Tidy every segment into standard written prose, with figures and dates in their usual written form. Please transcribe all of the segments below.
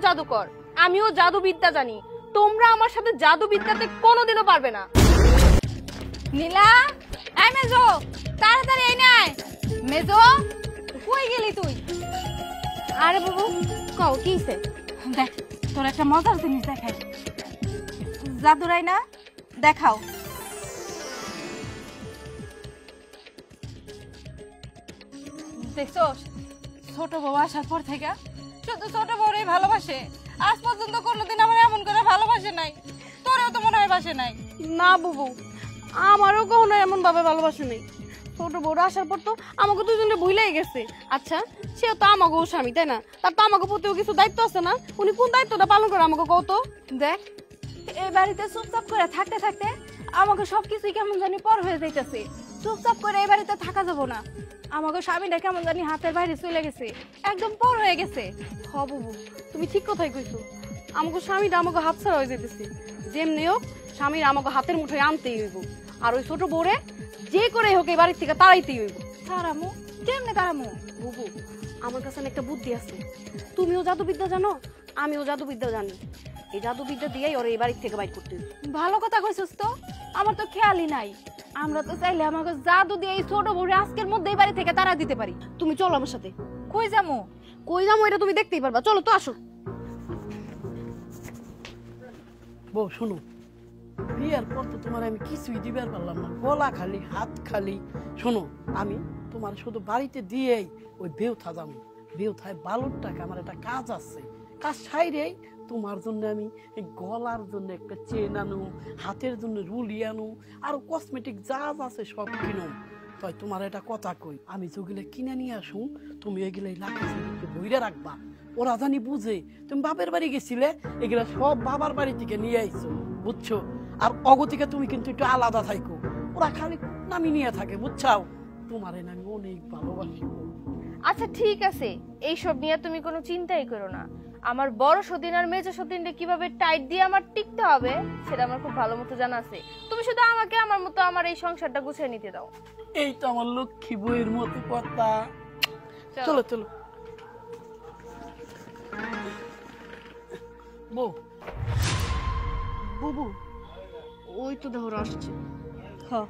জাদুকর, আমিও জাদুবিদ্যা জানি। তোমরা আমার সাথে জাদুবিদ্যাতে কোনোদিনও পারবে না। নীলা, এই মেজো, তাড়াতাড়ি এই নে। মেজো, কই গেলি তুই? আরে বাবু, কও কি হইছে? দেখ, তোর একটা মজার জিনিস দেখাই। জাদুরাই না, দেখাও। দেখছস, ছোট বউ আসার পর থেকে শুধু ছোট বউরই ভালোবাসে। আজ পর্যন্ত কোনোদিন আমার এমন করে ভালোবাসে নাই। তোরেও তো মনে হয় বাসে নাই। না বাবু, আমারও কখনো এমন ভাবে ভালোবাসে নাই। ছোট বউরা আসার পর তো আমাকে দুজনে ভুলেই গেছে। আচ্ছা, সেও তো আমাকে স্বামী, তাই না? তার তো আমাকে প্রতিও কিছু দায়িত্ব আছে না? উনি কোন দায়িত্বটা পালন করে আমাকে কত? দেখ, এই বাড়িতে চুপচাপ করে থাকতে থাকতে আমাকে সবকিছুই কেমন জানি পর হয়ে যাইতেছে। চুপচাপ করে এই বাড়িতে থাকা যাবো না। আমাকে স্বামীটা কেমন জানি হাতের বাইরে চলে গেছে, একদম পর হয়ে গেছে। হ বাবু, তুমি ঠিক কথাই কইছো। আমাকে স্বামীটা আমাকে হাত ছাড়া হয়ে যেতেছে। যেমনি হোক স্বামীর আমাকে হাতের মুঠোয় আনতেই হইব। আর ওই ছোট বউরে যে করে হোক এই বাড়ির থেকে তাড়াইতেই হইব। তারামু কেমনে তারামু? বাবু, আমার কাছে একটা বুদ্ধি আছে। তুমিও জাদুবিদ্যা জানো, আমিও জাদুবিদ্যা জানি। এই জাদুবিদ্যা দিয়েই ওরা এই বাড়ির থেকে বাইর করতে হইব। ভালো কথা কইছস তো, আমার তো খেয়ালই নাই। আমরা তো চাইলে আমাকে জাদু দিয়ে এই ছোট বউরে আজকের মধ্যে এই বাড়ি থেকে তাড়া দিতে পারি। তুমি চলো আমার সাথে। কই যামু? কই যামু এটা তুমি দেখতেই পারবা। চলো তো, আসো। বউ শোনো, বিয়ের পর তো তোমার আমি কিছুই দিবার পারলাম না, গলা খালি, হাত খালি। শোনো, আমি তোমার শুধু বাড়িতে দিয়েই ওই বেউথা যাবো। বেউথায় বালুর টাকা আমার একটা কাজ আছে, কাজ সাইরেই তোমার জন্য আমি গলার জন্য একটা চেন আনো, হাতের জন্য রুলি আনো, আর কসমেটিক যা আছে সব কিনো। তাই তোমার একটা কথা কই, আমি যেগুলো কিনে নিয়ে আসুন, তুমি এগুলো লাখে বইরে রাখবা। ওরা জানি বুঝে তুমি বাপের বাড়ি গেছিলে, এগুলা সব বাবার বাড়ি থেকে নিয়ে আইছো, বুঝছো? আর অগতিকে তুমি কিন্তু একটু আলাদা থাকো, ওরা খালি নামি নিয়ে থাকে, বুঝছাও? তোমার আমি অনেক ভালোবাসি। আচ্ছা ঠিক আছে, এইসব নিয়ে তুমি কোনো চিন্তাই করো না। আমার বড় সতীন আর মেজো সতীনকে কিভাবে টাইট দিয়ে আমার টিকতে হবে সেটা আমার খুব ভালো মতো জানা আছে। তুমি শুধু আমাকে আমার মতো আমার এই সংসারটা গুছিয়ে নিতে দাও। এই তো আমার লক্ষ্মী বইয়ের মতো কথা। চলো চলো বউ। বুবু, ওই তো দেখো আসছে। হ্যাঁ,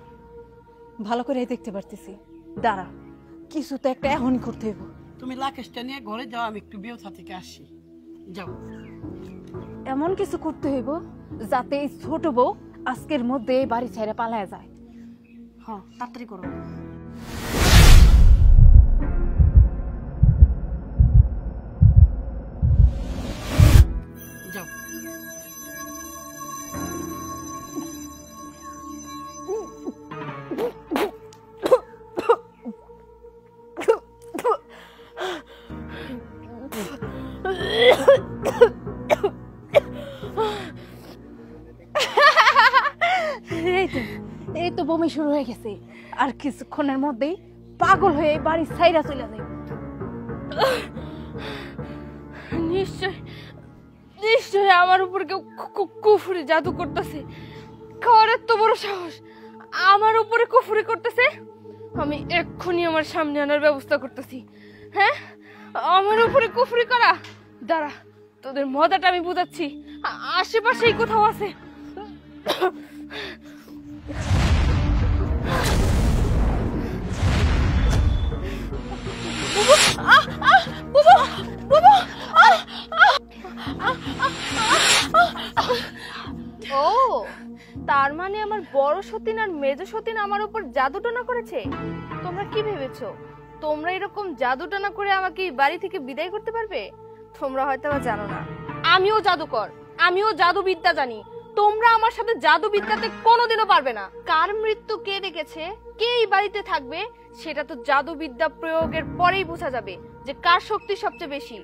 ভালো করে দেখতে পারতেছি। দাঁড়া, কিছু তো একটা এখনই করতে হইব। তুমি লাকেশটা নিয়ে ঘরে যাও, আমি একটু বেউথা থেকে আসি। যাও। এমন কিছু করতে হইব যাতে এই ছোট বউ আজকের মধ্যে এই বাড়ি ছেড়ে পালায় যায়। হ্যাঁ, তাড়াতাড়ি করো। যাও। এই তো বমি শুরু হয়ে গেছে, আর কিছুক্ষণের মধ্যেই পাগল হয়ে এই বাড়ি ছাইরা চলে যায়। নিশ্চয় নিশ্চয় আমার উপর কেউ কুফরি জাদু করতেছে। কার এত বড় সাহস আমার উপরে কুফরি করতেছে? আমি এক্ষুনি আমার সামনে আনার ব্যবস্থা করতেছি। হ্যাঁ, আমার উপরে কুফরি করা? দাঁড়া, তোদের মজাটা আমি বুঝাচ্ছি। আশেপাশেই কোথাও আছে। ও, তার মানে আমার বড় সতীন আর মেজো সতীন আমার উপর জাদুটনা করেছে। তোমরা কি ভেবেছো তোমরা এরকম জাদুটনা করে আমাকে বাড়ি থেকে বিদায় করতে পারবে? তোমরা হয়তো জানো না, আমিও জাদুকর, আমিও জাদুবিদ্যা জানি। তোমরা আমার সাথে জাদুবিদ্যাতে কোনোদিনও পারবে না। কার মৃত্যু কে ডেকেছে, কে এই বাড়িতে থাকবে, সেটা তো জাদুবিদ্যা প্রয়োগের পরেই বোঝা যাবে যে কার শক্তি সবচেয়ে বেশি।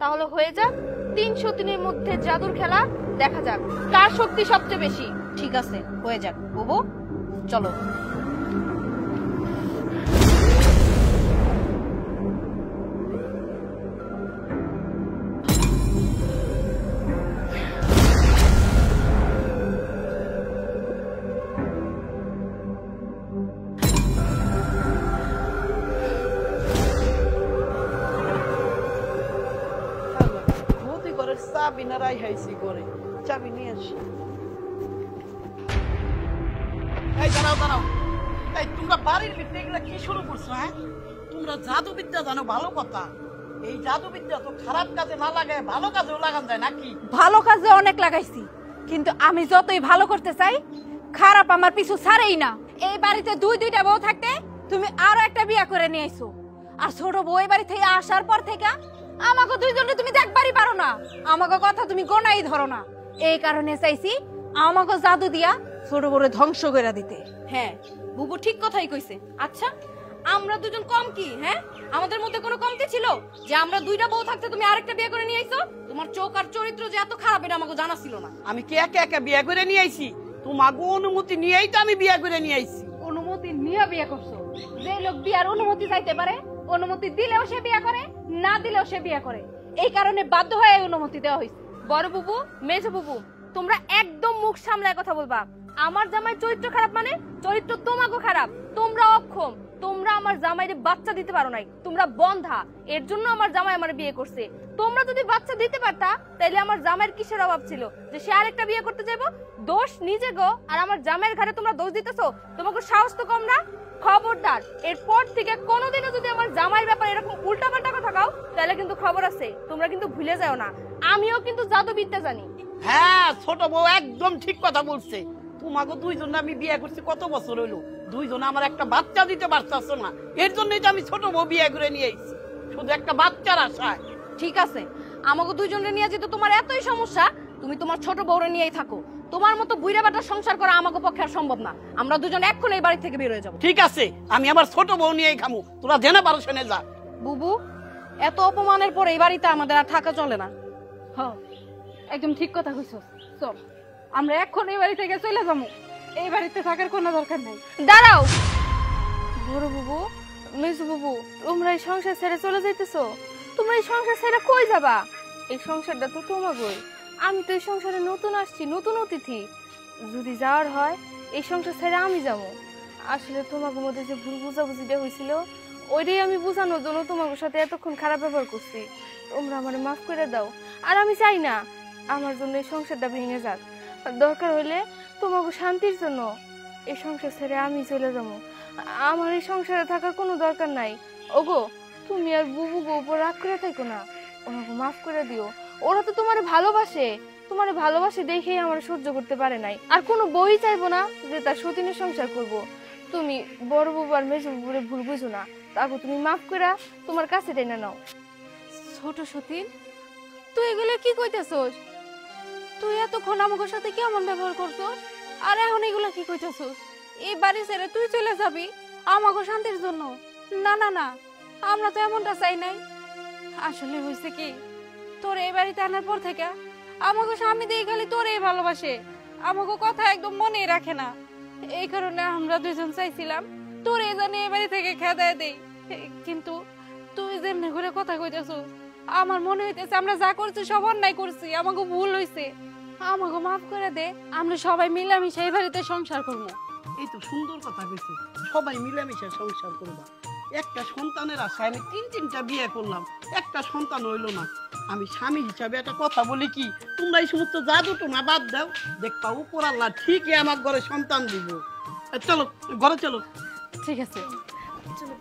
তাহলে হয়ে যাক 3 সতীনের মধ্যে জাদুর খেলা, দেখা যাক কার শক্তি সবচেয়ে বেশি। ঠিক আছে, হয়ে যাক বুবু, চলো। চাবি না রাইহাইছি ঘরে, চাবি নিয়ে আসি। এই দাঁড়াও দাঁড়াও, এই তোমরা বাড়ির ভিতরে এগুলা কি শুরু করছো? হ্যাঁ, তোমরা জাদুবিদ্যা জানো, ভালো কথা। এই জাদুবিদ্যা তো খারাপ কাজে না লাগায় ভালো কাজেও লাগান যায় নাকি? ভালো কাজে অনেক লাগাইছি, কিন্তু আমি যতই ভালো করতে চাই খারাপ আমার পিছু ছাড়েই না। এই বাড়িতে দুইটা বউ থাকতে তুমি আরো একটা বিয়ে করে নিয়ে আইছো, আর ছোট বউ এই বাড়ি থেকে আসার পর থেকে আমাকে দুইজনে তুমি দেখবারই পারো না, আমাকে কথা তুমি গোনাই ধরো না। এই কারণে চাইছি আমাকে জাদু দিয়া ছোট বউরে ধ্বংস করে দিতে। হ্যাঁ, বুবু ঠিক কথাই কইছে। আচ্ছা, আমরা দুজন কম কি? হ্যাঁ, আমাদের মধ্যে কোনো কমতি ছিল যে আমরা দুইটা বউ থাকতে তুমি আরেকটা বিয়ে করে নিয়ে আইছো? তোমার চোখ আর চরিত্র যে এত খারাপ এটা আমাকে জানা ছিল না। আমি কি একা একা বিয়ে করে নিয়ে আইছি? তোমাকে অনুমতি নিয়েই তো আমি বিয়ে করে নিয়ে আইছি। অনুমতি নিয়ে বিয়ে করছো? যে লোক বিয়ার অনুমতি চাইতে পারে, অনুমতি দিলেও সে বিয়ে করে, না দিলেও সে বিয়ে করে। এই কারণে বাধ্য হয়ে অনুমতি দেওয়া হয়েছে। বড় বুবু, মেজ বুবু, তোমরা একদম মুখ সামলায় কথা বলবা। আমার জামাই চরিত্র খারাপ মানে চরিত্র তোমাকে খারাপ। তোমরা অক্ষম, তোমরা আমার জামাইরে বাচ্চা দিতে পারো নাই, তোমরা বন্ধা। এর জন্য আমার জামাই আমার বিয়ে করছে। তোমরা যদি বাচ্চা দিতে পারতা তাহলে আমার জামাইয়ের কিসের অভাব ছিল যে সে আরেকটা বিয়ে করতে যাবো? দোষ নিজে গো, আর আমার জামাইয়ের ঘরে তোমরা দোষ দিতেছো। তোমাকে সাহস তো কম না? খবরদার, এরপর থেকে কোনোদিনও যদি আমার জামাইয়ের ব্যাপারে এরকম উল্টাপাল্টা কথা কাও তাহলে কিন্তু খবর আছে। তোমরা কিন্তু ভুলে যাও না, আমিও কিন্তু জাদুবিদ্যা জানি। হ্যাঁ, ছোট বউ একদম ঠিক কথা বলছে। তোমাকে দুইজন আমি বিয়ে করছি কত বছর হইলো, দুইজন আমার একটা বাচ্চা দিতে পারতাছো না। এর জন্যই তো আমি ছোট বউ বিয়ে করে নিয়ে আইছি, শুধু একটা বাচ্চার আশায়। ঠিক আছে, আমাকে দুইজনে নিয়ে যেতে তোমার এতই সমস্যা, তুমি তোমার ছোট বউরে নিয়েই থাকো। তোমার মতো বুইড়া বাটার সংসার করা আমাকে পক্ষে আর সম্ভব না। আমরা দুজন এখন এই বাড়ি থেকে বের হয়ে যাবো। ঠিক আছে, আমি আমার ছোট বউ নিয়েই খামু, তোরা জেনে পারো শুনে যা। বুবু, এত অপমানের পর এই বাড়িতে আমাদের আর থাকা চলে না। হ্যাঁ, একদম ঠিক কথা কইছো। চল আমরা এখন এই বাড়ি থেকে চলে যাবো, এই বাড়িতে থাকার কোনো দরকার নাই। দাঁড়াও বড় বুবু, মেজু বুবু, তোমরা এই সংসার ছেড়ে চলে যাইতেছো? তোমরা এই সংসার ছেড়ে কই যাবা? এই সংসারটা তো তোমাগোই। আমি তো এই সংসারে নতুন আসছি, নতুন অতিথি। যদি যাওয়ার হয় এই সংসার ছেড়ে আমি যাবো। আসলে তোমাকে মধ্যে যে ভুল বুঝাবুঝিটা হয়েছিল ওইটাই আমি বোঝানোর জন্য তোমাদের সাথে এতক্ষণ খারাপ ব্যবহার করছি। তোমরা আমারে মাফ করে দাও। আর আমি চাই না আমার জন্য এই সংসারটা ভেঙে যাক। দরকার হইলে তোমাকে শান্তির জন্য এই সংসার ছেড়ে আমি চলে যাবো। আমার এই সংসারে থাকার কোনো দরকার নাই। ওগো, তুমি আর বুবু গো উপর রাগ করে থাকো না, ওনাকে মাফ করে দিও। ওরা তো তোমার ভালোবাসে, তোমার ভালোবাসে দেখেই আমার সহ্য করতে পারে নাই। আর কোনো বই চাইবো না যে তার সতীনের সংসার করব। তুমি বড় বুবু আর মেজো বুবুরে ভুল বুঝো না, তাকে তুমি মাফ করে তোমার কাছে টেনে নাও। ছোট সতীন, তুই এগুলো কি কইতেছস? তুই এতক্ষণ আমাদের সাথে কেমন ব্যবহার করছস, আর এখন এগুলো কি কইতেছস? এই বাড়ি ছেড়ে তুই চলে যাবি আমাকে শান্তির জন্য? না না না, আমরা তো এমনটা চাই নাই। আসলে হয়েছে কি, তোর এই বাড়িতে আনার পর থেকে আমাকে স্বামী দিয়ে খালি তোরই ভালোবাসে, আমাকে কথা একদম মনেই রাখে না। এই কারণে আমরা দুজন চাইছিলাম তোর এই জানি এই বাড়ি থেকে খেদায় দেই, কিন্তু তুই যেমনি করে কথা কইতেছস আমার মনে হইতেছে আমরা যা করছি সব অন্যায় করছি, আমাকে ভুল হইছে। আমাকে মাফ করে দে, আমরা সবাই মিলামিশে এই বাড়িতে সংসার করবো। এই তো সুন্দর কথা কইছো, সবাই মিলেমিশে সংসার করবা। একটা সন্তানের আশায় আমি তিনটা বিয়ে করলাম, একটা সন্তান হইলো না। আমি স্বামী হিসাবে একটা কথা বলি কি, তোমরা এই সমস্ত জাদু টোনা বাদ দাও, দেখবা উপর আল্লাহ ঠিকই আমার ঘরে সন্তান দিব। চলো ঘরে চলো। ঠিক আছে, চলো।